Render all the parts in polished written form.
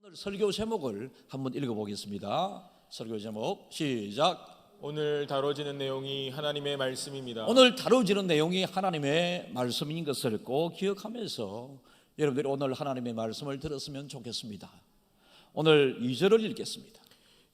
오늘 설교 제목을 한번 읽어보겠습니다. 설교 제목 시작. 오늘 다뤄지는 내용이 하나님의 말씀입니다. 오늘 다뤄지는 내용이 하나님의 말씀인 것을 꼭 기억하면서 여러분들이 오늘 하나님의 말씀을 들었으면 좋겠습니다. 오늘 2절을 읽겠습니다.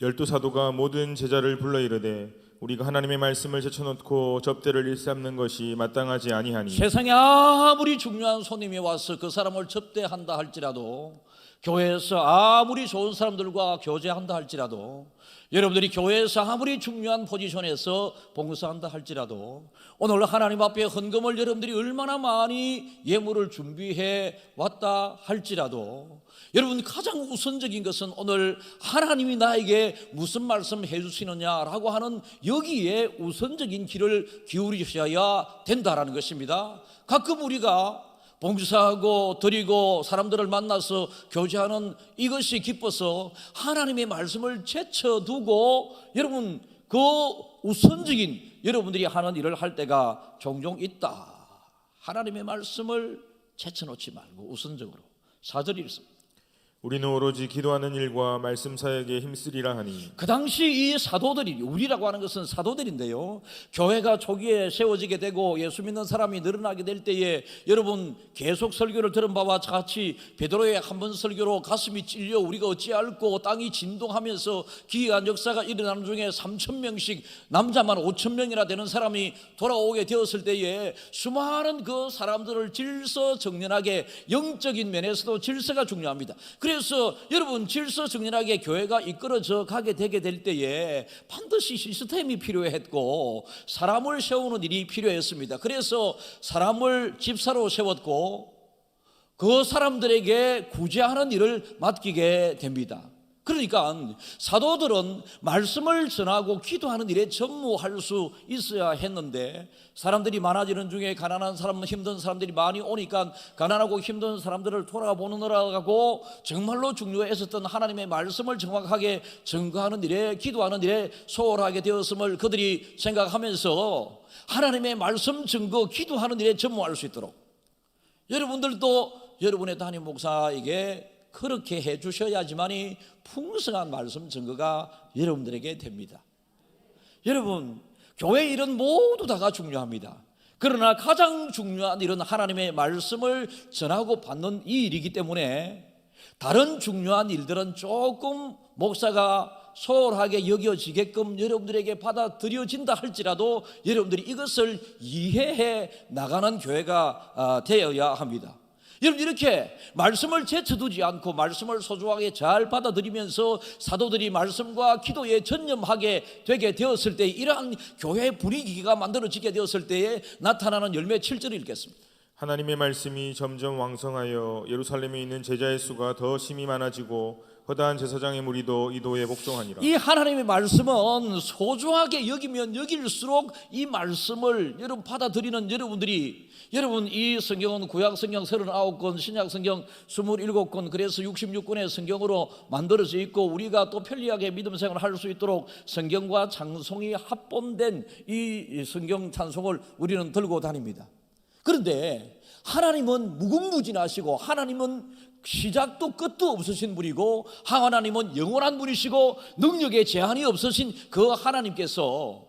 12사도가 모든 제자를 불러 이르되 우리가 하나님의 말씀을 제쳐놓고 접대를 일삼는 것이 마땅하지 아니하니 세상에 아무리 중요한 손님이 와서 그 사람을 접대한다 할지라도, 교회에서 아무리 좋은 사람들과 교제한다 할지라도, 여러분들이 교회에서 아무리 중요한 포지션에서 봉사한다 할지라도, 오늘 하나님 앞에 헌금을 여러분들이 얼마나 많이 예물을 준비해 왔다 할지라도, 여러분 가장 우선적인 것은 오늘 하나님이 나에게 무슨 말씀 해주시느냐라고 하는 여기에 우선적인 길을 기울이셔야 된다라는 것입니다. 가끔 우리가 봉사하고 드리고 사람들을 만나서 교제하는 이것이 기뻐서 하나님의 말씀을 제쳐두고 여러분 그 우선적인 여러분들이 하는 일을 할 때가 종종 있다. 하나님의 말씀을 제쳐놓지 말고 우선적으로 4절 읽습니다. 우리는 오로지 기도하는 일과 말씀 사역에 힘쓰리라 하니. 그 당시 이 사도들이, 우리라고 하는 것은 사도들인데요, 교회가 초기에 세워지게 되고 예수 믿는 사람이 늘어나게 될 때에 여러분 계속 설교를 들은 바와 같이 베드로의 한 번 설교로 가슴이 찔려 우리가 어찌할꼬 땅이 진동하면서 기이한 역사가 일어나는 중에 3,000명씩 남자만 5,000명이나 되는 사람이 돌아오게 되었을 때에 수많은 그 사람들을 질서정연하게, 영적인 면에서도 질서가 중요합니다. 그래서 여러분 질서정연하게 교회가 이끌어져 가게 되게 될 때에 반드시 시스템이 필요했고 사람을 세우는 일이 필요했습니다. 그래서 사람을 집사로 세웠고 그 사람들에게 구제하는 일을 맡기게 됩니다. 그러니까 사도들은 말씀을 전하고 기도하는 일에 전무할 수 있어야 했는데, 사람들이 많아지는 중에 가난한 사람, 힘든 사람들이 많이 오니까 가난하고 힘든 사람들을 돌아보느라고 정말로 중요했었던 하나님의 말씀을 정확하게 증거하는 일에, 기도하는 일에 소홀하게 되었음을 그들이 생각하면서 하나님의 말씀 증거, 기도하는 일에 전무할 수 있도록 여러분들도 여러분의 담임 목사에게 그렇게 해 주셔야지만이 풍성한 말씀 증거가 여러분들에게 됩니다. 여러분, 교회 일은 모두 다가 중요합니다. 그러나 가장 중요한 일은 하나님의 말씀을 전하고 받는 이 일이기 때문에 다른 중요한 일들은 조금 목사가 소홀하게 여겨지게끔 여러분들에게 받아들여진다 할지라도 여러분들이 이것을 이해해 나가는 교회가 되어야 합니다. 여러분, 이렇게 말씀을 제쳐두지 않고 말씀을 소중하게 잘 받아들이면서 사도들이 말씀과 기도에 전념하게 되게 되었을 때, 이러한 교회 분위기가 만들어지게 되었을 때에 나타나는 열매 7절을 읽겠습니다. 하나님의 말씀이 점점 왕성하여 예루살렘에 있는 제자의 수가 더 심히 많아지고 허다한 제사장의 무리도 이도에 복종하니라. 이 하나님의 말씀은 소중하게 여기면 여길수록 이 말씀을 여러분 받아들이는 여러분들이, 여러분 이 성경은 구약 성경 39권, 신약 성경 27권, 그래서 66권의 성경으로 만들어져 있고 우리가 또 편리하게 믿음 생활을 할 수 있도록 성경과 찬송이 합본된 이 성경 찬송을 우리는 들고 다닙니다. 그런데 하나님은 무궁무진하시고 하나님은 시작도 끝도 없으신 분이고 하나님은 영원한 분이시고 능력에 제한이 없으신 그 하나님께서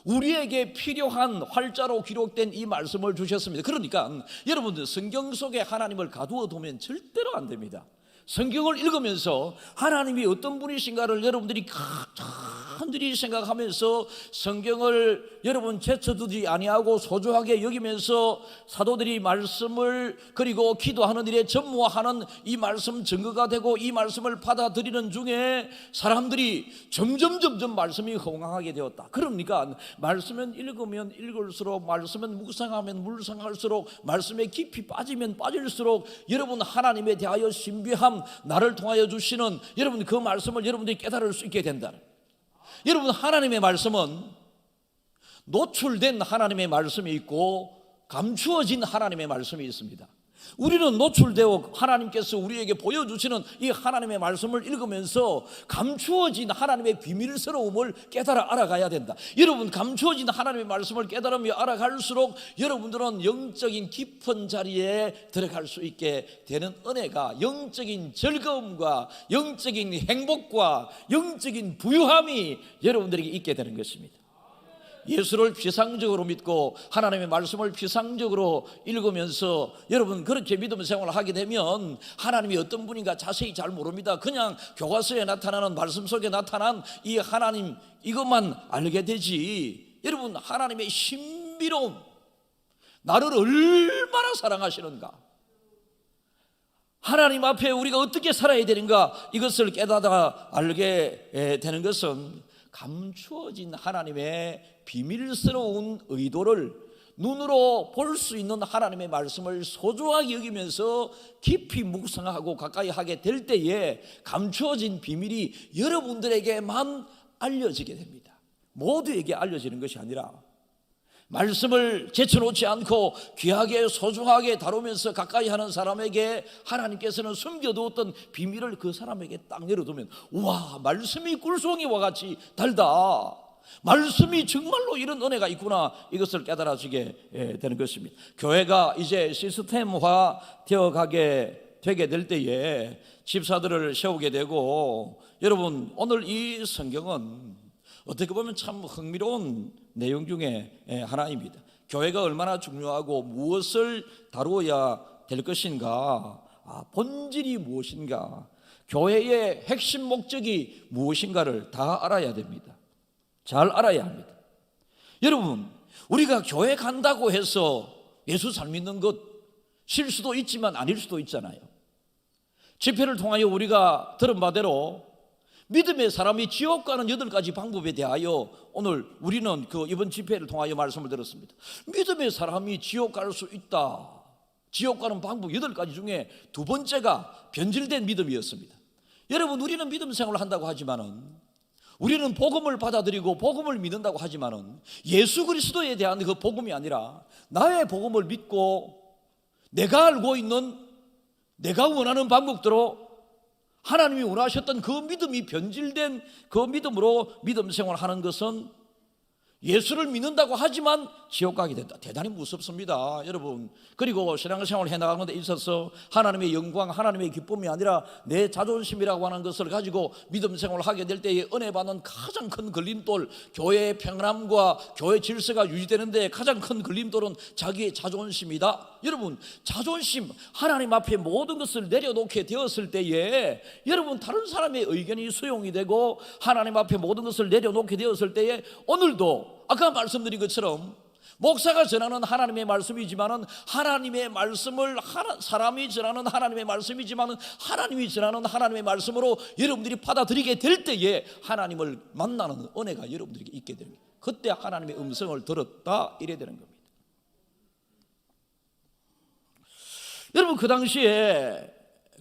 우리에게 필요한 활자로 기록된 이 말씀을 주셨습니다. 그러니까 여러분들 성경 속에 하나님을 가두어 두면 절대로 안 됩니다. 성경을 읽으면서 하나님이 어떤 분이신가를 여러분들이 간절히 생각하면서 성경을 여러분 제쳐두지 아니하고 소중하게 여기면서 사도들이 말씀을 그리고 기도하는 일에 전무하는 이 말씀 증거가 되고 이 말씀을 받아들이는 중에 사람들이 점점 말씀이 흥황하게 되었다. 그러니까 말씀은 읽으면 읽을수록, 말씀은 묵상하면 묵상할수록, 말씀에 깊이 빠지면 빠질수록 여러분 하나님에 대하여 신비함, 나를 통하여 주시는 여러분 그 말씀을 여러분들이 깨달을 수 있게 된다. 여러분, 하나님의 말씀은 노출된 하나님의 말씀이 있고 감추어진 하나님의 말씀이 있습니다. 우리는 노출되어 하나님께서 우리에게 보여주시는 이 하나님의 말씀을 읽으면서 감추어진 하나님의 비밀스러움을 깨달아 알아가야 된다. 여러분, 감추어진 하나님의 말씀을 깨달으며 알아갈수록 여러분들은 영적인 깊은 자리에 들어갈 수 있게 되는 은혜가, 영적인 즐거움과 영적인 행복과 영적인 부유함이 여러분들에게 있게 되는 것입니다. 예수를 피상적으로 믿고 하나님의 말씀을 피상적으로 읽으면서 여러분 그렇게 믿음 생활을 하게 되면 하나님이 어떤 분인가 자세히 잘 모릅니다. 그냥 교과서에 나타나는 말씀 속에 나타난 이 하나님 이것만 알게 되지, 여러분 하나님의 신비로움, 나를 얼마나 사랑하시는가, 하나님 앞에 우리가 어떻게 살아야 되는가, 이것을 깨닫아 알게 되는 것은 감추어진 하나님의 비밀스러운 의도를 눈으로 볼 수 있는 하나님의 말씀을 소중하게 여기면서 깊이 묵상하고 가까이 하게 될 때에 감추어진 비밀이 여러분들에게만 알려지게 됩니다. 모두에게 알려지는 것이 아니라 말씀을 제쳐놓지 않고 귀하게 소중하게 다루면서 가까이 하는 사람에게 하나님께서는 숨겨두었던 비밀을 그 사람에게 딱 내려두면, 우와, 말씀이 꿀송이와 같이 달다, 말씀이 정말로 이런 은혜가 있구나, 이것을 깨달아지게 되는 것입니다. 교회가 이제 시스템화 되어가게 되게 될 때에 집사들을 세우게 되고, 여러분 오늘 이 성경은 어떻게 보면 참 흥미로운 내용 중에 하나입니다. 교회가 얼마나 중요하고 무엇을 다루어야 될 것인가, 본질이 무엇인가, 교회의 핵심 목적이 무엇인가를 다 알아야 됩니다. 잘 알아야 합니다. 여러분, 우리가 교회 간다고 해서 예수 잘 믿는 것일 수도 있지만 아닐 수도 있잖아요. 집회를 통하여 우리가 들은 바대로 믿음의 사람이 지옥 가는 8가지 방법에 대하여 오늘 우리는 이번 집회를 통하여 말씀을 들었습니다. 믿음의 사람이 지옥 갈 수 있다. 지옥 가는 방법 8가지 중에 두 번째가 변질된 믿음이었습니다. 여러분, 우리는 믿음 생활을 한다고 하지만은, 우리는 복음을 받아들이고 복음을 믿는다고 하지만은 예수 그리스도에 대한 그 복음이 아니라 나의 복음을 믿고 내가 알고 있는, 내가 원하는 방법대로 하나님이 원하셨던 그 믿음이 변질된 그 믿음으로 믿음 생활하는 것은 예수를 믿는다고 하지만 지옥 가게 된다. 대단히 무섭습니다, 여러분. 그리고 신앙생활을 해나가는 데 있어서 하나님의 영광, 하나님의 기쁨이 아니라 내 자존심이라고 하는 것을 가지고 믿음 생활을 하게 될 때에 은혜 받는 가장 큰 걸림돌, 교회의 평안함과 교회 질서가 유지되는 데 가장 큰 걸림돌은 자기의 자존심이다. 여러분, 자존심, 하나님 앞에 모든 것을 내려놓게 되었을 때에 여러분 다른 사람의 의견이 수용이 되고 하나님 앞에 모든 것을 내려놓게 되었을 때에 오늘도 아까 말씀드린 것처럼 목사가 전하는 하나님의 말씀이지만은 하나님의 말씀을 사람이 전하는 하나님의 말씀이지만은 하나님이 전하는 하나님의 말씀으로 여러분들이 받아들이게 될 때에 하나님을 만나는 은혜가 여러분들에게 있게 됩니다. 그때 하나님의 음성을 들었다, 이래 되는 겁니다. 여러분, 그 당시에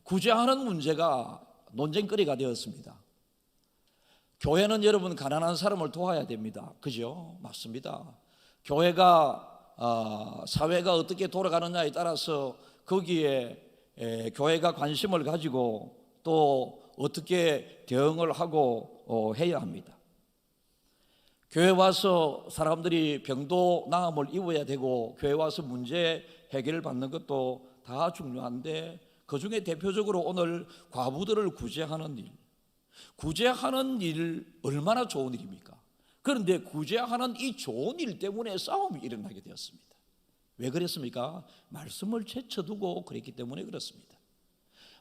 구제하는 문제가 논쟁거리가 되었습니다. 교회는 여러분 가난한 사람을 도와야 됩니다. 그죠? 맞습니다. 교회가 사회가 어떻게 돌아가느냐에 따라서 거기에 교회가 관심을 가지고 또 어떻게 대응을 하고 해야 합니다. 교회 와서 사람들이 병도 나음을 입어야 되고 교회 와서 문제 해결을 받는 것도 다 중요한데 그 중에 대표적으로 오늘 과부들을 구제하는 일, 구제하는 일 얼마나 좋은 일입니까? 그런데 구제하는 이 좋은 일 때문에 싸움이 일어나게 되었습니다. 왜 그랬습니까? 말씀을 제쳐두고 그랬기 때문에 그렇습니다.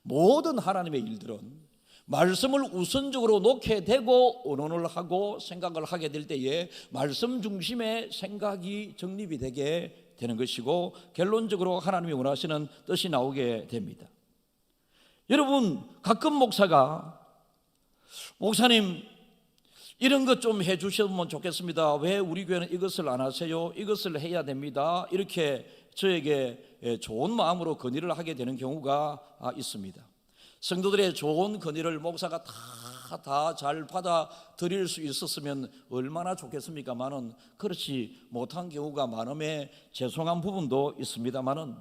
모든 하나님의 일들은 말씀을 우선적으로 놓게 되고 의논을 하고 생각을 하게 될 때에 말씀 중심의 생각이 정립이 되게 되는 것이고 결론적으로 하나님이 원하시는 뜻이 나오게 됩니다. 여러분, 가끔 목사가 목사님 이런 것 좀 해주시면 좋겠습니다. 왜 우리 교회는 이것을 안 하세요? 이것을 해야 됩니다. 이렇게 저에게 좋은 마음으로 건의를 하게 되는 경우가 있습니다. 성도들의 좋은 건의를 목사가 다 잘 받아들일 수 있었으면 얼마나 좋겠습니까만은 그렇지 못한 경우가 많음에 죄송한 부분도 있습니다만은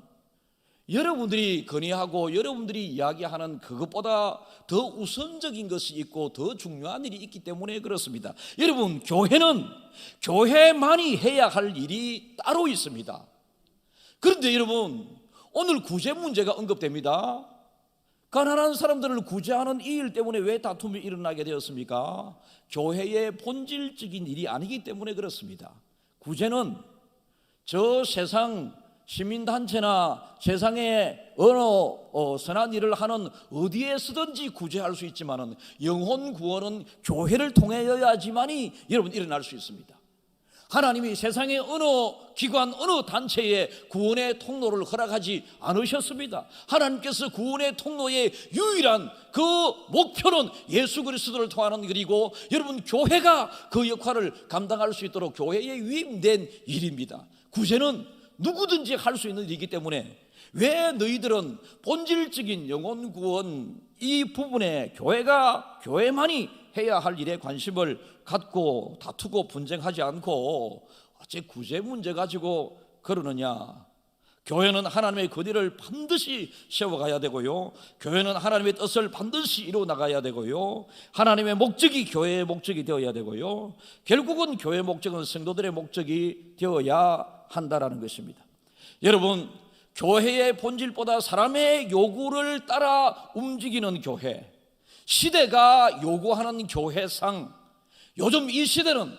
여러분들이 건의하고 여러분들이 이야기하는 그것보다 더 우선적인 것이 있고 더 중요한 일이 있기 때문에 그렇습니다. 여러분, 교회는 교회만이 해야 할 일이 따로 있습니다. 그런데 여러분, 오늘 구제 문제가 언급됩니다. 가난한 사람들을 구제하는 이 일 때문에 왜 다툼이 일어나게 되었습니까? 교회의 본질적인 일이 아니기 때문에 그렇습니다. 구제는 저 세상 시민단체나 세상에 어느 선한 일을 하는 어디에서든지 구제할 수 있지만은 영혼 구원은 교회를 통하여야지만이 여러분 일어날 수 있습니다. 하나님이 세상의 어느 기관, 어느 단체에 구원의 통로를 허락하지 않으셨습니다. 하나님께서 구원의 통로의 유일한 그 목표는 예수 그리스도를 통하는 일이고, 여러분, 교회가 그 역할을 감당할 수 있도록 교회에 위임된 일입니다. 구제는 누구든지 할 수 있는 일이기 때문에 왜 너희들은 본질적인 영혼 구원 이 부분에 교회만이 해야 할 일에 관심을 갖고 다투고 분쟁하지 않고 어째 구제 문제 가지고 그러느냐? 교회는 하나님의 권위를 반드시 세워가야 되고요, 교회는 하나님의 뜻을 반드시 이루어 나가야 되고요, 하나님의 목적이 교회의 목적이 되어야 되고요, 결국은 교회의 목적은 성도들의 목적이 되어야 한다라는 것입니다. 여러분, 교회의 본질보다 사람의 요구를 따라 움직이는 교회, 시대가 요구하는 교회상, 요즘 이 시대는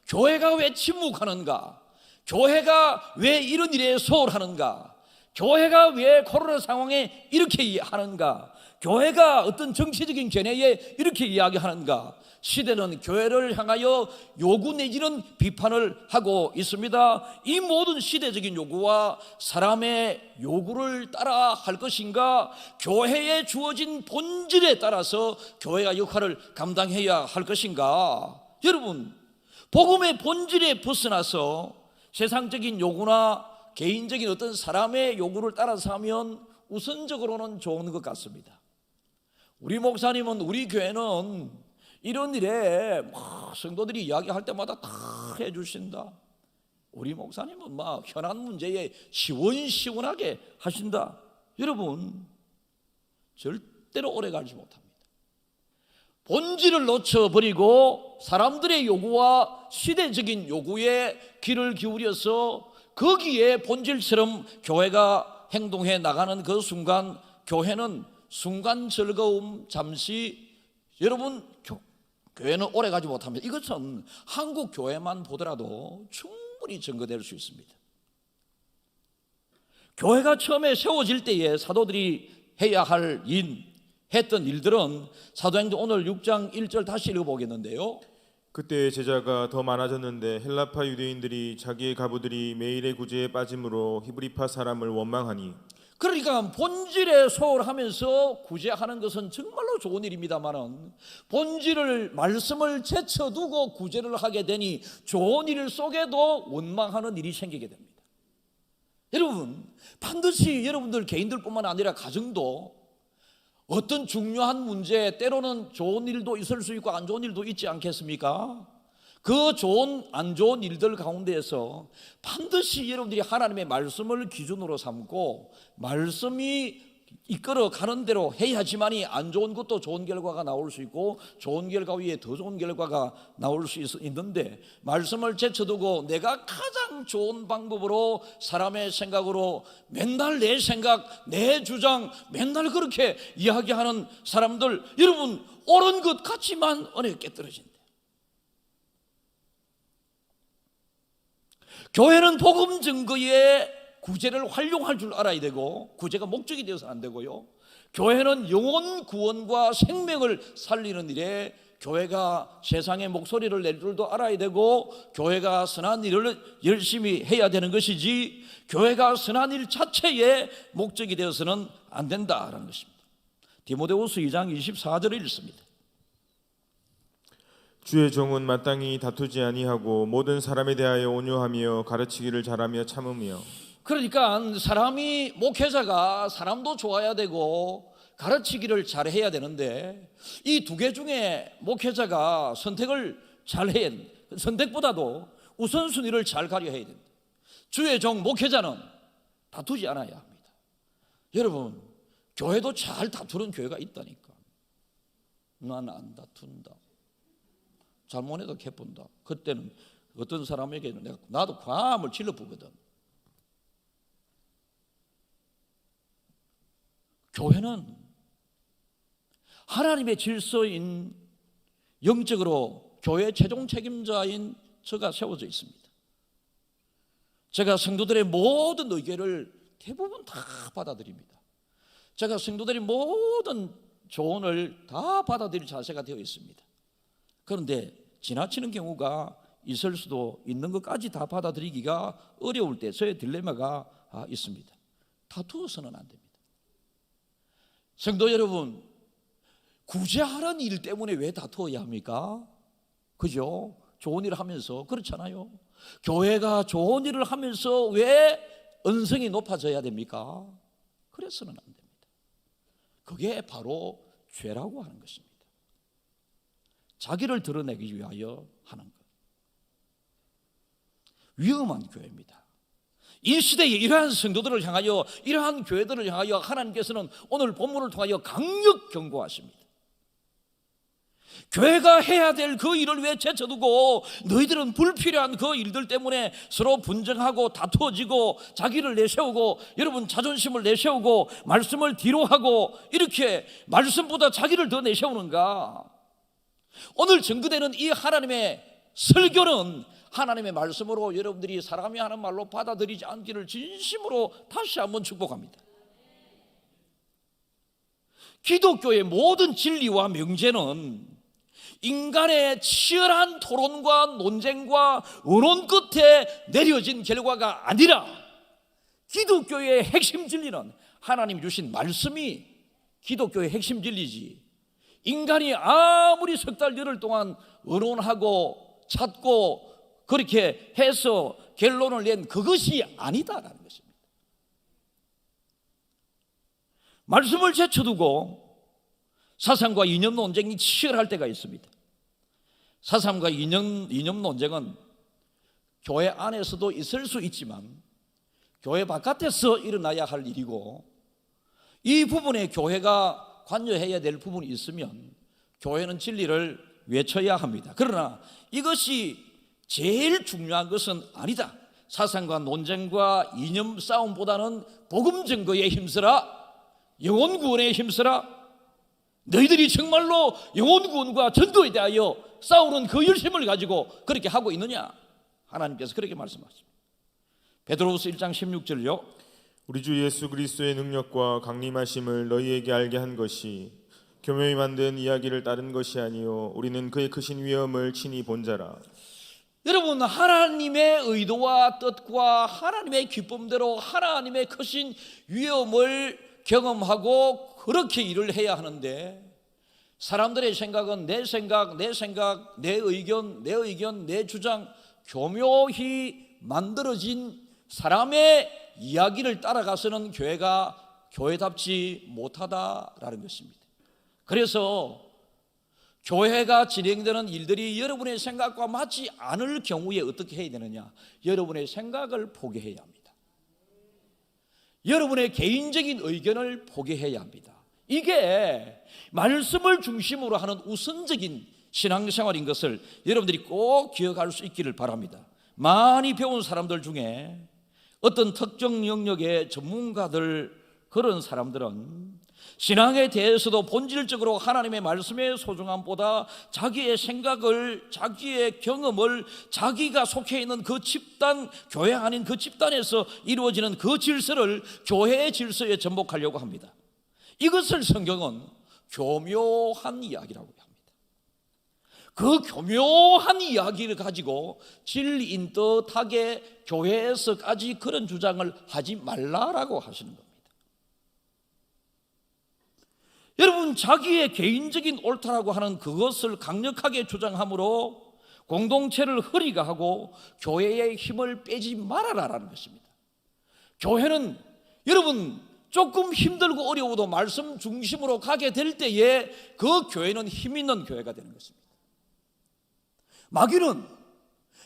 교회가 왜 침묵하는가, 교회가 왜 이런 일에 소홀하는가, 교회가 왜 코로나 상황에 이렇게 하는가, 교회가 어떤 정치적인 견해에 이렇게 이야기하는가. 시대는 교회를 향하여 요구 내지는 비판을 하고 있습니다. 이 모든 시대적인 요구와 사람의 요구를 따라 할 것인가, 교회에 주어진 본질에 따라서 교회가 역할을 감당해야 할 것인가. 여러분, 복음의 본질에 벗어나서 세상적인 요구나 개인적인 어떤 사람의 요구를 따라서 하면 우선적으로는 좋은 것 같습니다. 우리 목사님은, 우리 교회는 이런 일에 성도들이 이야기할 때마다 다 해주신다. 우리 목사님은 현안 문제에 시원시원하게 하신다. 여러분, 절대로 오래 가지 못합니다. 본질을 놓쳐버리고 사람들의 요구와 시대적인 요구에 귀를 기울여서 거기에 본질처럼 교회가 행동해 나가는 그 순간, 교회는 순간 즐거움 잠시, 여러분, 교회는 오래 가지 못합니다. 이것은 한국 교회만 보더라도 충분히 증거될 수 있습니다. 교회가 처음에 세워질 때에 사도들이 해야 할 했던 일들은 사도행전 오늘 6장 1절 다시 읽어보겠는데요. 그때 제자가 더 많아졌는데 헬라파 유대인들이 자기의 가부들이 매일의 구제에 빠짐으로 히브리파 사람을 원망하니, 그러니까 본질에 소홀하면서 구제하는 것은 정말로 좋은 일입니다만은 본질을, 말씀을 제쳐두고 구제를 하게 되니 좋은 일 속에도 원망하는 일이 생기게 됩니다. 여러분, 반드시 여러분들 개인들뿐만 아니라 가정도 어떤 중요한 문제, 때로는 좋은 일도 있을 수 있고 안 좋은 일도 있지 않겠습니까? 그 좋은 안 좋은 일들 가운데에서 반드시 여러분들이 하나님의 말씀을 기준으로 삼고 말씀이 이끌어 가는 대로 해야지만이 안 좋은 것도 좋은 결과가 나올 수 있고 좋은 결과 위에 더 좋은 결과가 나올 수 있는데, 말씀을 제쳐두고 내가 가장 좋은 방법으로 사람의 생각으로 맨날 내 생각, 내 주장 맨날 그렇게 이야기하는 사람들, 여러분, 옳은 것 같지만 은혜가 깨떨어진다. 교회는 복음 증거에 구제를 활용할 줄 알아야 되고, 구제가 목적이 되어서는 안 되고요, 교회는 영혼 구원과 생명을 살리는 일에 교회가 세상의 목소리를 낼 줄도 알아야 되고, 교회가 선한 일을 열심히 해야 되는 것이지 교회가 선한 일 자체의 목적이 되어서는 안 된다라는 것입니다. 디모데후서 2장 24절을 읽습니다. 주의 종은 마땅히 다투지 아니하고 모든 사람에 대하여 온유하며 가르치기를 잘하며 참으며. 그러니까 사람이, 목회자가 사람도 좋아야 되고 가르치기를 잘해야 되는데, 이 두 개 중에 목회자가 선택을 잘해야 됩니다. 선택보다도 우선순위를 잘 가려 해야 됩니다. 주의 종 목회자는 다투지 않아야 합니다. 여러분, 교회도 잘 다투는 교회가 있다니까. 난 안 다툰다, 잘못해도 개푼다. 그때는 어떤 사람에게는 나도 과함을 질러보거든. 교회는 하나님의 질서인, 영적으로 교회의 최종 책임자인 저가 세워져 있습니다. 제가 성도들의 모든 의견을 대부분 다 받아들입니다. 제가 성도들의 모든 조언을 다 받아들일 자세가 되어 있습니다. 그런데 지나치는 경우가 있을 수도 있는 것까지 다 받아들이기가 어려울 때 저의 딜레마가 있습니다. 다투어서는 안 됩니다. 성도 여러분, 구제하는 일 때문에 왜 다투어야 합니까? 그죠? 좋은 일을 하면서. 그렇잖아요. 교회가 좋은 일을 하면서 왜 언성이 높아져야 됩니까? 그래서는 안 됩니다. 그게 바로 죄라고 하는 것입니다. 자기를 드러내기 위하여 하는 것. 위험한 교회입니다. 이 시대에 이러한 성도들을 향하여, 이러한 교회들을 향하여 하나님께서는 오늘 본문을 통하여 강력 경고하십니다. 교회가 해야 될 그 일을 왜 제쳐두고 너희들은 불필요한 그 일들 때문에 서로 분쟁하고 다투어지고 자기를 내세우고, 여러분 자존심을 내세우고 말씀을 뒤로 하고 이렇게 말씀보다 자기를 더 내세우는가? 오늘 증거되는 이 하나님의 설교는 하나님의 말씀으로 여러분들이 사람이 하는 말로 받아들이지 않기를 진심으로 다시 한번 축복합니다. 기독교의 모든 진리와 명제는 인간의 치열한 토론과 논쟁과 의논 끝에 내려진 결과가 아니라, 기독교의 핵심 진리는 하나님이 주신 말씀이 기독교의 핵심 진리지, 인간이 아무리 석 달 열흘 동안 의논하고 찾고 그렇게 해서 결론을 낸 그것이 아니다라는 것입니다. 말씀을 제쳐두고 사상과 이념 논쟁이 치열할 때가 있습니다. 사상과 이념 논쟁은 교회 안에서도 있을 수 있지만 교회 바깥에서 일어나야 할 일이고, 이 부분에 교회가 관여해야 될 부분이 있으면 교회는 진리를 외쳐야 합니다. 그러나 이것이 제일 중요한 것은 아니다. 사상과 논쟁과 이념 싸움보다는 복음 증거에 힘쓰라, 영혼 구원에 힘쓰라. 너희들이 정말로 영혼 구원과 전도에 대하여 싸우는 그 열심을 가지고 그렇게 하고 있느냐? 하나님께서 그렇게 말씀하십니다. 베드로후서 1장 16절요. 우리 주 예수 그리스도의 능력과 강림하심을 너희에게 알게 한 것이 교묘히 만든 이야기를 따른 것이 아니요 우리는 그의 크신 위엄을 친히 본 자라. 여러분, 하나님의 의도와 뜻과 하나님의 기쁨대로 하나님의 크신 위엄을 경험하고 그렇게 일을 해야 하는데, 사람들의 생각은 내 생각, 내 의견, 내 주장, 교묘히 만들어진 사람의 이야기를 따라가서는 교회가 교회답지 못하다라는 것입니다. 그래서 교회가 진행되는 일들이 여러분의 생각과 맞지 않을 경우에 어떻게 해야 되느냐? 여러분의 생각을 포기해야 합니다. 여러분의 개인적인 의견을 포기해야 합니다. 이게 말씀을 중심으로 하는 우선적인 신앙생활인 것을 여러분들이 꼭 기억할 수 있기를 바랍니다. 많이 배운 사람들 중에 어떤 특정 영역의 전문가들, 그런 사람들은 신앙에 대해서도 본질적으로 하나님의 말씀의 소중함보다 자기의 생각을, 자기의 경험을, 자기가 속해 있는 그 집단, 교회 아닌 그 집단에서 이루어지는 그 질서를 교회의 질서에 전복하려고 합니다. 이것을 성경은 교묘한 이야기라고 합니다. 그 교묘한 이야기를 가지고 진리인 듯하게 교회에서까지 그런 주장을 하지 말라라고 하시는 겁니다. 여러분, 자기의 개인적인 옳다라고 하는 그것을 강력하게 주장함으로 공동체를 허리가 하고 교회의 힘을 빼지 말아라라는 것입니다. 교회는 여러분 조금 힘들고 어려워도 말씀 중심으로 가게 될 때에 그 교회는 힘 있는 교회가 되는 것입니다. 마귀는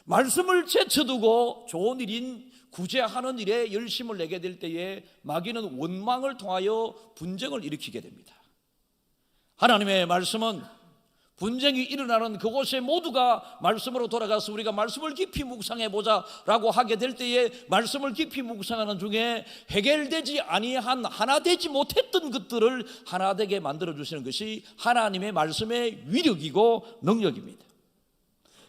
말씀을 제쳐두고 좋은 일인 구제하는 일에 열심을 내게 될 때에 마귀는 원망을 통하여 분쟁을 일으키게 됩니다. 하나님의 말씀은 분쟁이 일어나는 그곳에 모두가 말씀으로 돌아가서 우리가 말씀을 깊이 묵상해 보자라고 하게 될 때에 말씀을 깊이 묵상하는 중에 해결되지 아니한 하나 되지 못했던 것들을 하나 되게 만들어 주시는 것이 하나님의 말씀의 위력이고 능력입니다.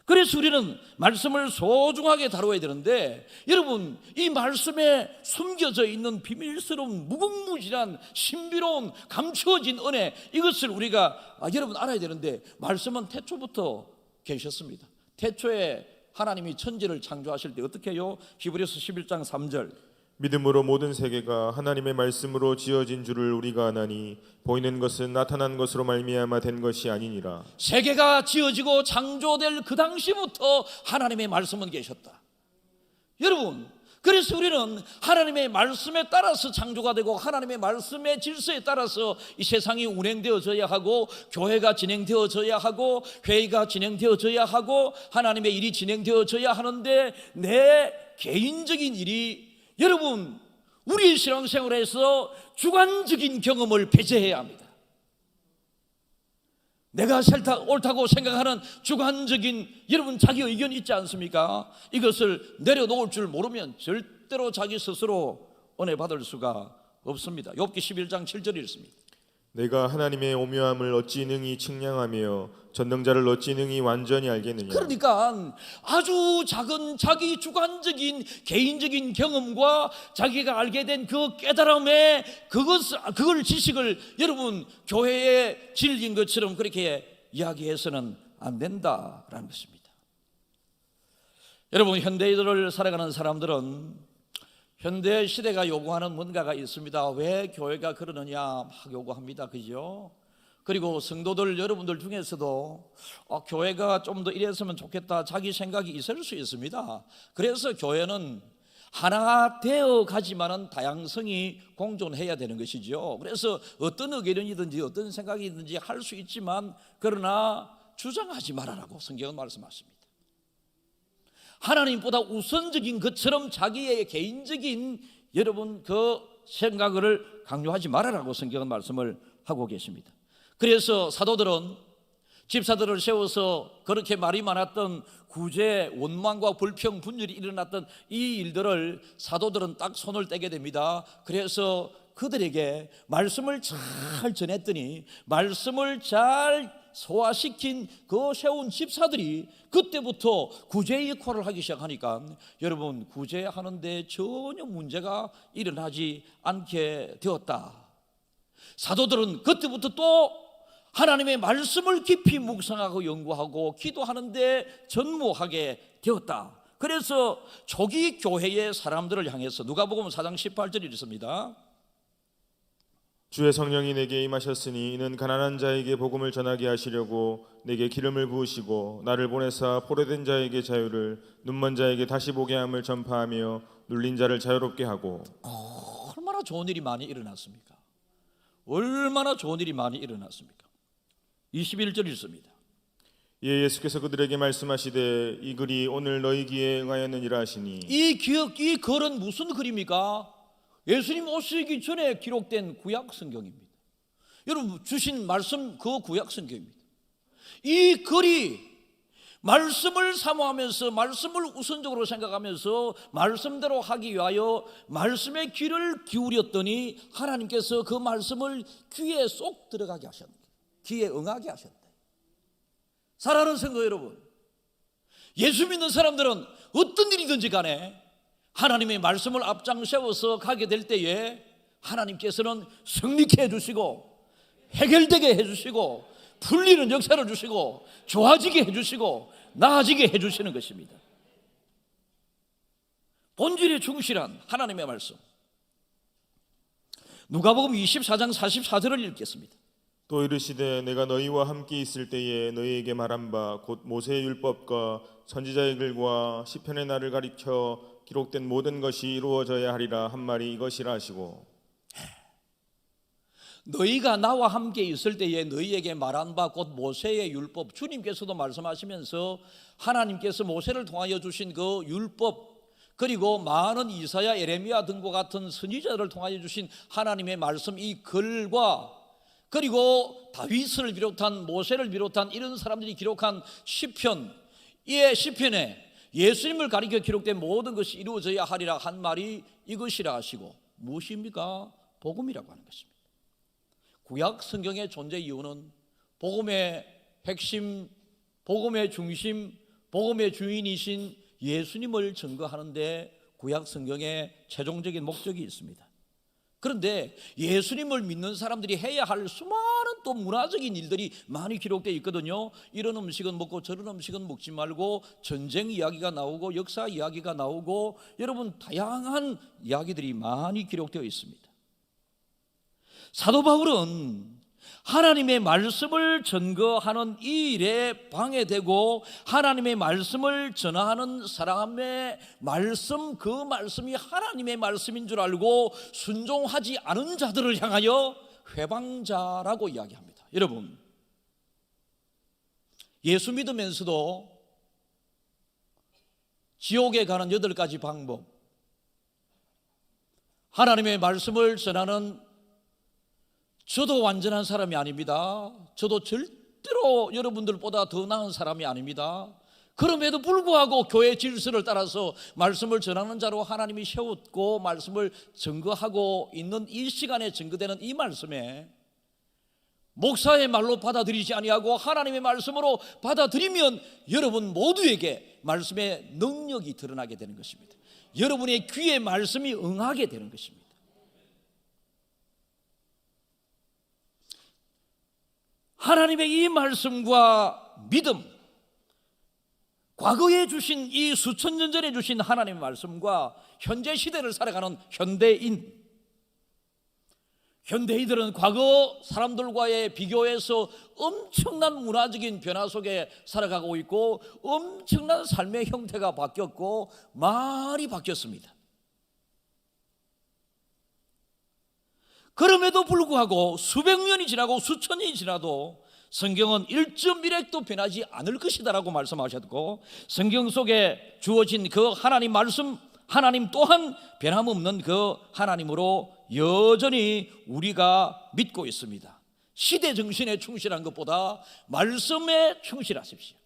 그래서 우리는 말씀을 소중하게 다뤄야 되는데, 여러분, 이 말씀에 숨겨져 있는 비밀스러운 무궁무진한 신비로운 감추어진 은혜, 이것을 우리가 여러분 알아야 되는데, 말씀은 태초부터 계셨습니다. 태초에 하나님이 천지를 창조하실 때 어떻게 해요? 히브리서 11장 3절, 믿음으로 모든 세계가 하나님의 말씀으로 지어진 줄을 우리가 아나니 보이는 것은 나타난 것으로 말미암아 된 것이 아니니라. 세계가 지어지고 창조될 그 당시부터 하나님의 말씀은 계셨다. 여러분, 그래서 우리는 하나님의 말씀에 따라서 창조가 되고 하나님의 말씀의 질서에 따라서 이 세상이 운행되어져야 하고 교회가 진행되어져야 하고 회의가 진행되어져야 하고 하나님의 일이 진행되어져야 하는데, 내 개인적인 일이, 여러분, 우리의 신앙생활에서 주관적인 경험을 배제해야 합니다. 내가 옳다고 생각하는 주관적인, 여러분, 자기 의견이 있지 않습니까? 이것을 내려놓을 줄 모르면 절대로 자기 스스로 은혜 받을 수가 없습니다. 욥기 11장 7절이 있습니다. 내가 하나님의 오묘함을 어찌 능히 측량하며 전능자를 어찌 능히 완전히 알겠느냐. 그러니까 아주 작은 자기 주관적인 개인적인 경험과 자기가 알게 된 그 깨달음에 그걸 지식을 여러분 교회의 진리인 것처럼 그렇게 이야기해서는 안 된다라는 것입니다. 여러분, 현대인들을 살아가는 사람들은 현대 시대가 요구하는 뭔가가 있습니다. 왜 교회가 그러느냐 막 요구합니다. 그죠? 그리고 성도들 여러분들 중에서도 교회가 좀 더 이랬으면 좋겠다 자기 생각이 있을 수 있습니다. 그래서 교회는 하나 되어 가지만은 다양성이 공존해야 되는 것이죠. 그래서 어떤 의견이든지 어떤 생각이든지 할 수 있지만 그러나 주장하지 말아라고 성경은 말씀하십니다. 하나님보다 우선적인 것처럼 자기의 개인적인 여러분 그 생각을 강요하지 말아라고 성경은 말씀을 하고 계십니다. 그래서 사도들은 집사들을 세워서 그렇게 말이 많았던 구제, 원망과 불평, 분열이 일어났던 이 일들을 사도들은 딱 손을 떼게 됩니다. 그래서 그들에게 말씀을 잘 전했더니 말씀을 잘 소화시킨 그 세운 집사들이 그때부터 구제 역할을 하기 시작하니까 여러분 구제하는데 전혀 문제가 일어나지 않게 되었다. 사도들은 그때부터 또 하나님의 말씀을 깊이 묵상하고 연구하고 기도하는데 전무하게 되었다. 그래서 초기 교회의 사람들을 향해서 누가복음 4장 18절이 있습니다. 주의 성령이 내게 임하셨으니 이는 가난한 자에게 복음을 전하게 하시려고 내게 기름을 부으시고 나를 보내사 포로된 자에게 자유를, 눈먼 자에게 다시 보게 함을 전파하며 눌린 자를 자유롭게 하고. 얼마나 좋은 일이 많이 일어났습니까? 얼마나 좋은 일이 많이 일어났습니까? 21절 있습니다. 예, 예수께서 그들에게 말씀하시되 이 글이 오늘 너희 귀에 응하였느니라 하시니. 이 글은 무슨 글입니까? 예수님 오시기 전에 기록된 구약 성경입니다. 여러분 주신 말씀 그 구약 성경입니다. 이 글이 말씀을 사모하면서 말씀을 우선적으로 생각하면서 말씀대로 하기 위하여 말씀의 귀를 기울였더니 하나님께서 그 말씀을 귀에 쏙 들어가게 하셨다. 귀에 응하게 하셨다. 사랑하는 성도 여러분, 예수 믿는 사람들은 어떤 일이든지 간에 하나님의 말씀을 앞장 세워서 가게 될 때에 하나님께서는 승리케 해주시고 해결되게 해주시고 풀리는 역사를 주시고 좋아지게 해주시고 나아지게 해주시는 것입니다. 본질에 충실한 하나님의 말씀. 누가복음 24장 44절을 읽겠습니다. 또 이르시되 내가 너희와 함께 있을 때에 너희에게 말한 바 곧 모세의 율법과 선지자의 글과 시편의 날을 가리켜 기록된 모든 것이 이루어져야 하리라 한 말이 이것이라 하시고. 너희가 나와 함께 있을 때에 너희에게 말한 바 곧 모세의 율법, 주님께서도 말씀하시면서 하나님께서 모세를 통하여 주신 그 율법, 그리고 많은 이사야, 예레미야 등과 같은 선지자들을 통하여 주신 하나님의 말씀, 이 글과 그리고 다윗을 비롯한 모세를 비롯한 이런 사람들이 기록한 시편, 이 시편에 예수님을 가리켜 기록된 모든 것이 이루어져야 하리라 한 말이 이것이라 하시고, 무엇입니까? 복음이라고 하는 것입니다. 구약 성경의 존재 이유는 복음의 핵심, 복음의 중심, 복음의 주인이신 예수님을 증거하는데 구약 성경의 최종적인 목적이 있습니다. 그런데 예수님을 믿는 사람들이 해야 할 수많은 또 문화적인 일들이 많이 기록되어 있거든요. 이런 음식은 먹고 저런 음식은 먹지 말고, 전쟁 이야기가 나오고 역사 이야기가 나오고, 여러분 다양한 이야기들이 많이 기록되어 있습니다. 사도 바울은 하나님의 말씀을 전거하는 이 일에 방해되고 하나님의 말씀을 전하는 사람의 말씀, 그 말씀이 하나님의 말씀인 줄 알고 순종하지 않은 자들을 향하여 회방자라고 이야기합니다. 여러분, 예수 믿으면서도 지옥에 가는 8가지 방법, 하나님의 말씀을 전하는, 저도 완전한 사람이 아닙니다. 저도 절대로 여러분들보다 더 나은 사람이 아닙니다. 그럼에도 불구하고 교회 질서를 따라서 말씀을 전하는 자로 하나님이 세웠고 말씀을 증거하고 있는 이 시간에 증거되는 이 말씀에 목사의 말로 받아들이지 아니하고 하나님의 말씀으로 받아들이면 여러분 모두에게 말씀의 능력이 드러나게 되는 것입니다. 여러분의 귀에 말씀이 응하게 되는 것입니다. 하나님의 이 말씀과 믿음, 과거에 주신 이 수천 년 전에 주신 하나님의 말씀과 현재 시대를 살아가는 현대인들은 과거 사람들과의 비교해서 엄청난 문화적인 변화 속에 살아가고 있고 엄청난 삶의 형태가 바뀌었고 많이 바뀌었습니다. 그럼에도 불구하고 수백 년이 지나고 수천 년이 지나도 성경은 1.1획도 변하지 않을 것이다라고 말씀하셨고, 성경 속에 주어진 그 하나님 말씀, 하나님 또한 변함없는 그 하나님으로 여전히 우리가 믿고 있습니다. 시대 정신에 충실한 것보다 말씀에 충실하십시오.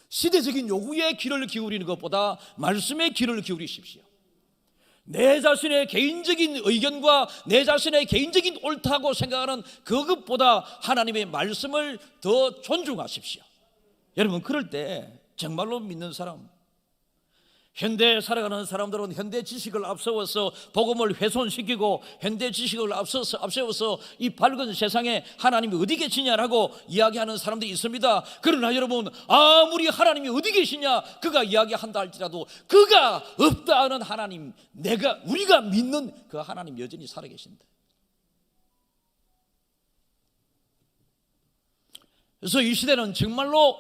시대적인 요구에 귀를 기울이는 것보다 말씀에 귀를 기울이십시오. 내 자신의 개인적인 의견과 내 자신의 개인적인 옳다고 생각하는 그것보다 하나님의 말씀을 더 존중하십시오. 여러분, 그럴 때 정말로 믿는 사람, 현대에 살아가는 사람들은 현대 지식을 앞세워서 복음을 훼손시키고 현대 지식을 앞세워서 이 밝은 세상에 하나님이 어디 계시냐라고 이야기하는 사람들이 있습니다. 그러나 여러분, 아무리 하나님이 어디 계시냐 그가 이야기한다 할지라도 그가 없다 하는 하나님, 우리가 믿는 그 하나님 여전히 살아계신다. 그래서 이 시대는 정말로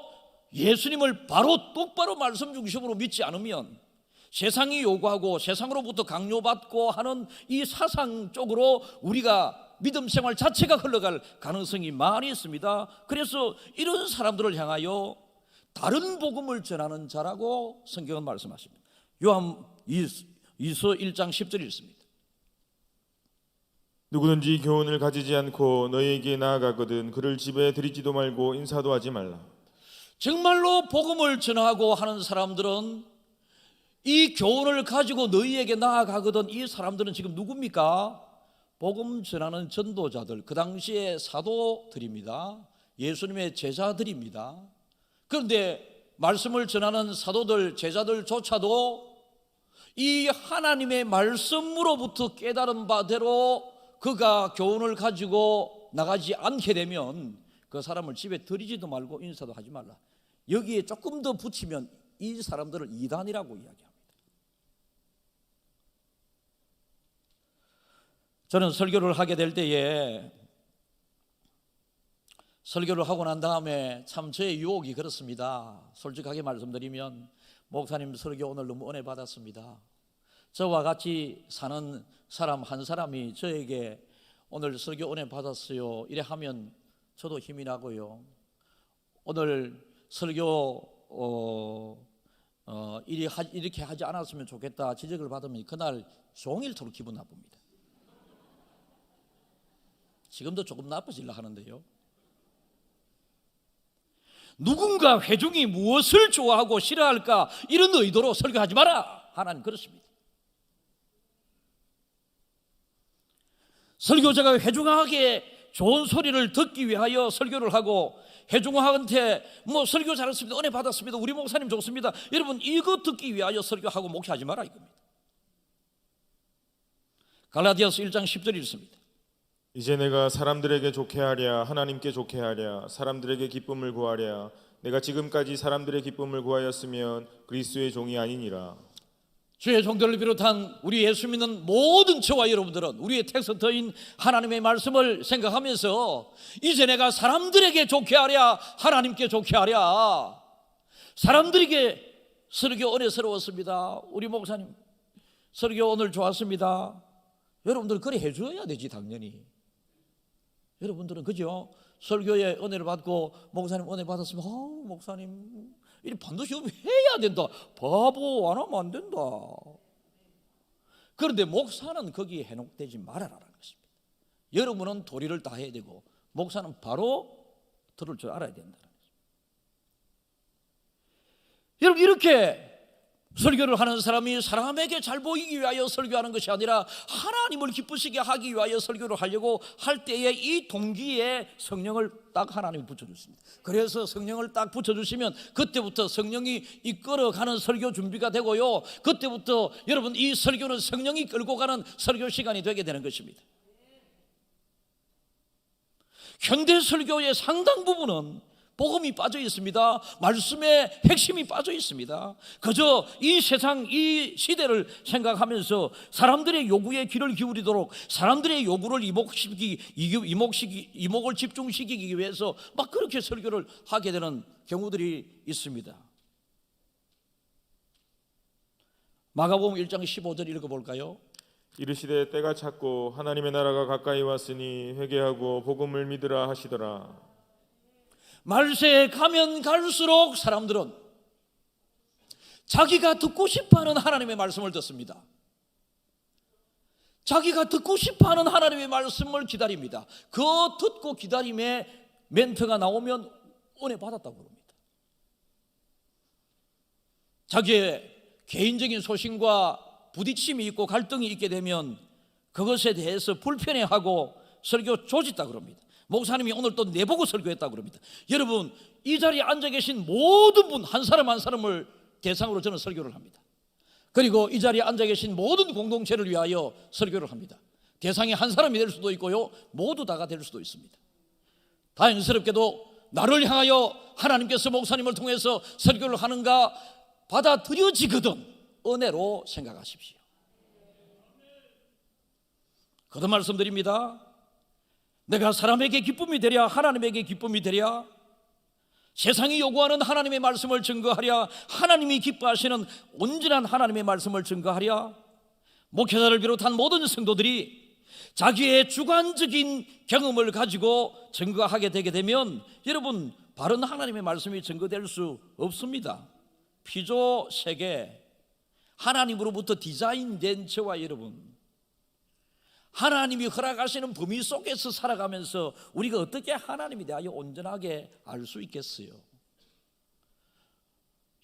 예수님을 바로 똑바로 말씀 중심으로 믿지 않으면 세상이 요구하고 세상으로부터 강요받고 하는 이 사상 쪽으로 우리가 믿음 생활 자체가 흘러갈 가능성이 많이 있습니다. 그래서 이런 사람들을 향하여 다른 복음을 전하는 자라고 성경은 말씀하십니다. 요한 2서 1장 10절이 있습니다. 누구든지 교훈을 가지지 않고 너희에게 나아가거든 그를 집에 들이지도 말고 인사도 하지 말라. 정말로 복음을 전하고 하는 사람들은 이 교훈을 가지고 너희에게 나아가거든, 이 사람들은 지금 누굽니까? 복음 전하는 전도자들, 그 당시에 사도들입니다. 예수님의 제자들입니다. 그런데 말씀을 전하는 사도들, 제자들조차도 이 하나님의 말씀으로부터 깨달은 바대로 그가 교훈을 가지고 나가지 않게 되면 그 사람을 집에 들이지도 말고 인사도 하지 말라. 여기에 조금 더 붙이면 이 사람들을 이단이라고 이야기합니다. 저는 설교를 하게 될 때에 설교를 하고 난 다음에 참 저의 유혹이 그렇습니다. 솔직하게 말씀드리면, 목사님 설교 오늘 너무 은혜 받았습니다. 저와 같이 사는 사람 한 사람이 저에게 오늘 설교 은혜 받았어요 이래 하면 저도 힘이 나고요. 오늘 설교 이렇게 하지 않았으면 좋겠다 지적을 받으면 그날 종일토록 기분 나쁩니다. 지금도 조금 나빠지려 하는데요. 누군가 회중이 무엇을 좋아하고 싫어할까 이런 의도로 설교하지 마라. 하나님 그렇습니다. 설교자가 회중에게 좋은 소리를 듣기 위하여 설교를 하고 회중한테 뭐 설교 잘했습니다, 은혜 받았습니다, 우리 목사님 좋습니다, 여러분 이거 듣기 위하여 설교하고 목회하지 마라 이겁니다. 갈라디아서 1장 10절이 있습니다. 이제 내가 사람들에게 좋게 하랴 하나님께 좋게 하랴 사람들에게 기쁨을 구하랴 내가 지금까지 사람들의 기쁨을 구하였으면 그리스도의 종이 아니니라. 주의 종들을 비롯한 우리 예수 믿는 모든 저와 여러분들은 우리의 텍스트인 하나님의 말씀을 생각하면서 이제 내가 사람들에게 좋게 하랴 하나님께 좋게 하랴, 사람들에게 설교 은혜스러웠습니다, 우리 목사님 설교 오늘 좋았습니다, 여러분들 그래 해줘야 되지 당연히. 여러분들은 그죠? 설교에 은혜를 받고 목사님 은혜 받았으면 목사님 이 반드시 해야 된다, 바보 안 하면 안 된다. 그런데 목사는 거기에 해놓되지 말아라는 것입니다. 여러분은 도리를 다 해야 되고 목사는 바로 들을 줄 알아야 된다는 것입니다. 여러분 이렇게 설교를 하는 사람이 사람에게 잘 보이기 위하여 설교하는 것이 아니라 하나님을 기쁘시게 하기 위하여 설교를 하려고 할 때에 이 동기에 성령을 딱 하나님이 붙여주십니다. 그래서 성령을 딱 붙여주시면 그때부터 성령이 이끌어가는 설교 준비가 되고요, 그때부터 여러분 이 설교는 성령이 끌고 가는 설교 시간이 되게 되는 것입니다. 현대 설교의 상당 부분은 복음이 빠져 있습니다. 말씀의 핵심이 빠져 있습니다. 그저 이 세상 이 시대를 생각하면서 사람들의 요구에 귀를 기울이도록 사람들의 요구를 이목을 집중시키기 위해서 막 그렇게 설교를 하게 되는 경우들이 있습니다. 마가복음 1장 15절 읽어볼까요? 이르시되 때가 찼고 하나님의 나라가 가까이 왔으니 회개하고 복음을 믿으라 하시더라. 말세에 가면 갈수록 사람들은 자기가 듣고 싶어하는 하나님의 말씀을 듣습니다. 자기가 듣고 싶어하는 하나님의 말씀을 기다립니다. 그 듣고 기다림에 멘트가 나오면 은혜 받았다고 그럽니다. 자기의 개인적인 소신과 부딪힘이 있고 갈등이 있게 되면 그것에 대해서 불편해하고 설교 조짓다 그럽니다. 목사님이 오늘 또 내보고 설교했다고 그럽니다. 여러분 이 자리에 앉아 계신 모든 분 한 사람 한 사람을 대상으로 저는 설교를 합니다. 그리고 이 자리에 앉아 계신 모든 공동체를 위하여 설교를 합니다. 대상이 한 사람이 될 수도 있고요, 모두 다가 될 수도 있습니다. 다행스럽게도 나를 향하여 하나님께서 목사님을 통해서 설교를 하는가 받아들여지거든 은혜로 생각하십시오. 거듭 말씀드립니다. 내가 사람에게 기쁨이 되랴 하나님에게 기쁨이 되랴, 세상이 요구하는 하나님의 말씀을 증거하랴 하나님이 기뻐하시는 온전한 하나님의 말씀을 증거하랴, 목회자를 비롯한 모든 성도들이 자기의 주관적인 경험을 가지고 증거하게 되게 되면 여러분 바른 하나님의 말씀이 증거될 수 없습니다. 피조 세계 하나님으로부터 디자인된 저와 여러분, 하나님이 허락하시는 범위 속에서 살아가면서 우리가 어떻게 하나님에 대하여 온전하게 알 수 있겠어요?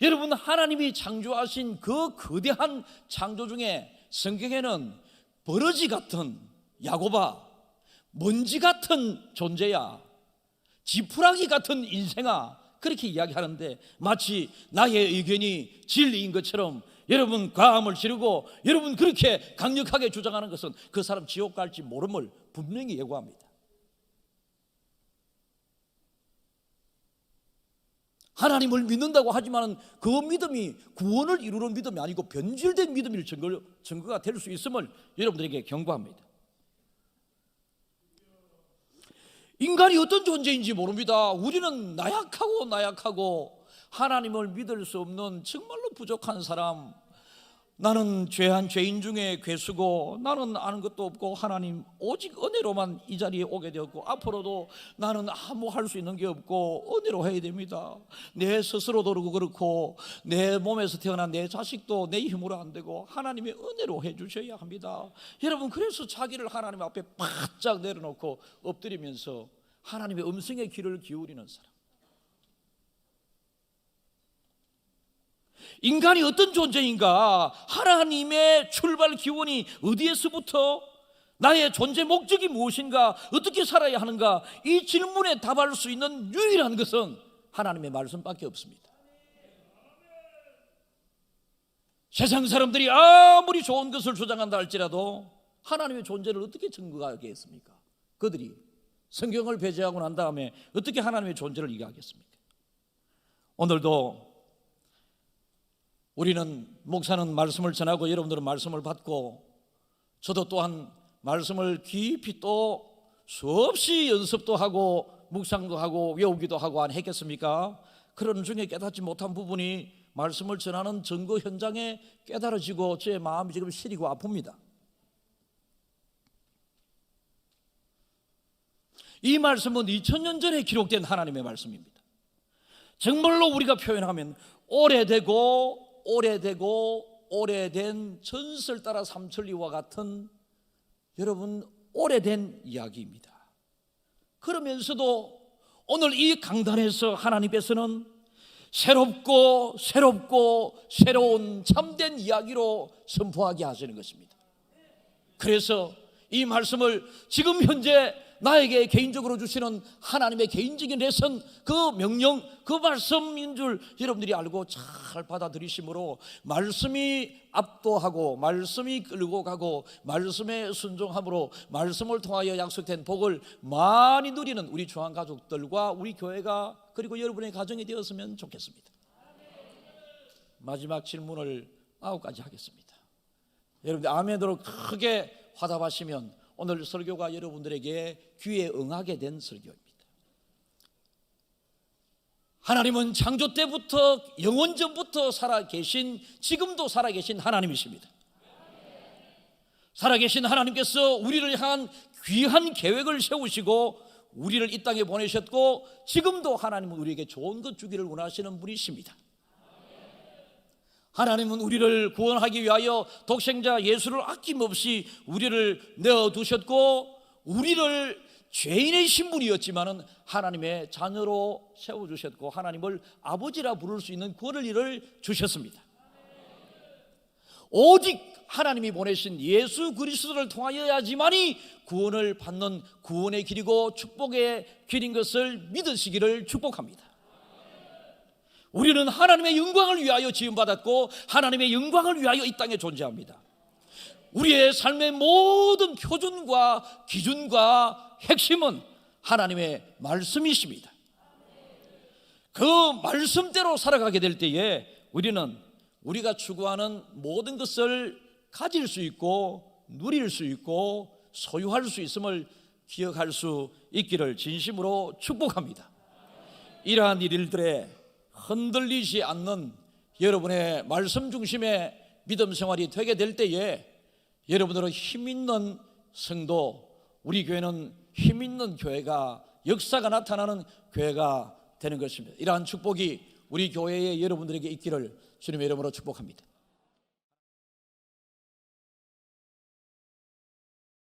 여러분 하나님이 창조하신 그 거대한 창조 중에 성경에는 버러지 같은 야곱아, 먼지 같은 존재야, 지푸라기 같은 인생아 그렇게 이야기하는데 마치 나의 의견이 진리인 것처럼 여러분 과함을 지르고 여러분 그렇게 강력하게 주장하는 것은 그 사람 지옥 갈지 모름을 분명히 예고합니다. 하나님을 믿는다고 하지만 그 믿음이 구원을 이루는 믿음이 아니고 변질된 믿음일 증거가 될 수 있음을 여러분들에게 경고합니다. 인간이 어떤 존재인지 모릅니다. 우리는 나약하고 하나님을 믿을 수 없는 정말로 부족한 사람, 나는 죄한 죄인 중에 괴수고 나는 아는 것도 없고 하나님 오직 은혜로만 이 자리에 오게 되었고 앞으로도 나는 아무 할 수 있는 게 없고 은혜로 해야 됩니다. 내 스스로도 그렇고 내 몸에서 태어난 내 자식도 내 힘으로 안 되고 하나님의 은혜로 해 주셔야 합니다. 여러분, 그래서 자기를 하나님 앞에 바짝 내려놓고 엎드리면서 하나님의 음성의 귀를 기울이는 사람. 인간이 어떤 존재인가? 하나님의 출발 기원이 어디에서부터? 나의 존재 목적이 무엇인가? 어떻게 살아야 하는가? 이 질문에 답할 수 있는 유일한 것은 하나님의 말씀밖에 없습니다. 세상 사람들이 아무리 좋은 것을 주장한다 할지라도 하나님의 존재를 어떻게 증거하겠습니까? 그들이 성경을 배제하고 난 다음에 어떻게 하나님의 존재를 이해하겠습니까? 오늘도 우리는, 목사는 말씀을 전하고 여러분들은 말씀을 받고, 저도 또한 말씀을 깊이 또 수없이 연습도 하고 묵상도 하고 외우기도 하고 안 했겠습니까? 그런 중에 깨닫지 못한 부분이 말씀을 전하는 증거 현장에 깨달아지고 제 마음이 지금 시리고 아픕니다. 이 말씀은 2000년 전에 기록된 하나님의 말씀입니다. 정말로 우리가 표현하면 오래된 전설 따라 삼천리와 같은, 여러분, 오래된 이야기입니다. 그러면서도 오늘 이 강단에서 하나님께서는 새롭고 새로운 참된 이야기로 선포하게 하시는 것입니다. 그래서 이 말씀을 지금 현재 나에게 개인적으로 주시는 하나님의 개인적인 레슨, 그 명령, 그 말씀인 줄 여러분들이 알고 잘 받아들이심으로 말씀이 압도하고 말씀이 끌고 가고 말씀에 순종함으로 말씀을 통하여 약속된 복을 많이 누리는 우리 주한 가족들과 우리 교회가, 그리고 여러분의 가정이 되었으면 좋겠습니다. 마지막 질문을 9가지 하겠습니다. 여러분들 아멘으로 크게 화답하시면 오늘 설교가 여러분들에게 귀에 응하게 된 설교입니다. 하나님은 창조 때부터 영원전부터 살아계신, 지금도 살아계신 하나님이십니다. 살아계신 하나님께서 우리를 향한 귀한 계획을 세우시고 우리를 이 땅에 보내셨고, 지금도 하나님은 우리에게 좋은 것 주기를 원하시는 분이십니다. 하나님은 우리를 구원하기 위하여 독생자 예수를 아낌없이 우리를 내어두셨고, 우리를 죄인의 신분이었지만은 하나님의 자녀로 세워주셨고 하나님을 아버지라 부를 수 있는 권리를 주셨습니다. 오직 하나님이 보내신 예수 그리스도를 통하여야지만이 구원을 받는 구원의 길이고 축복의 길인 것을 믿으시기를 축복합니다. 우리는 하나님의 영광을 위하여 지음받았고 하나님의 영광을 위하여 이 땅에 존재합니다. 우리의 삶의 모든 표준과 기준과 핵심은 하나님의 말씀이십니다. 그 말씀대로 살아가게 될 때에 우리는 우리가 추구하는 모든 것을 가질 수 있고 누릴 수 있고 소유할 수 있음을 기억할 수 있기를 진심으로 축복합니다. 이러한 일들에 흔들리지 않는 여러분의 말씀 중심의 믿음 생활이 되게 될 때에 여러분들은 힘있는 성도, 우리 교회는 힘있는 교회가, 역사가 나타나는 교회가 되는 것입니다. 이러한 축복이 우리 교회의 여러분들에게 있기를 주님의 이름으로 축복합니다.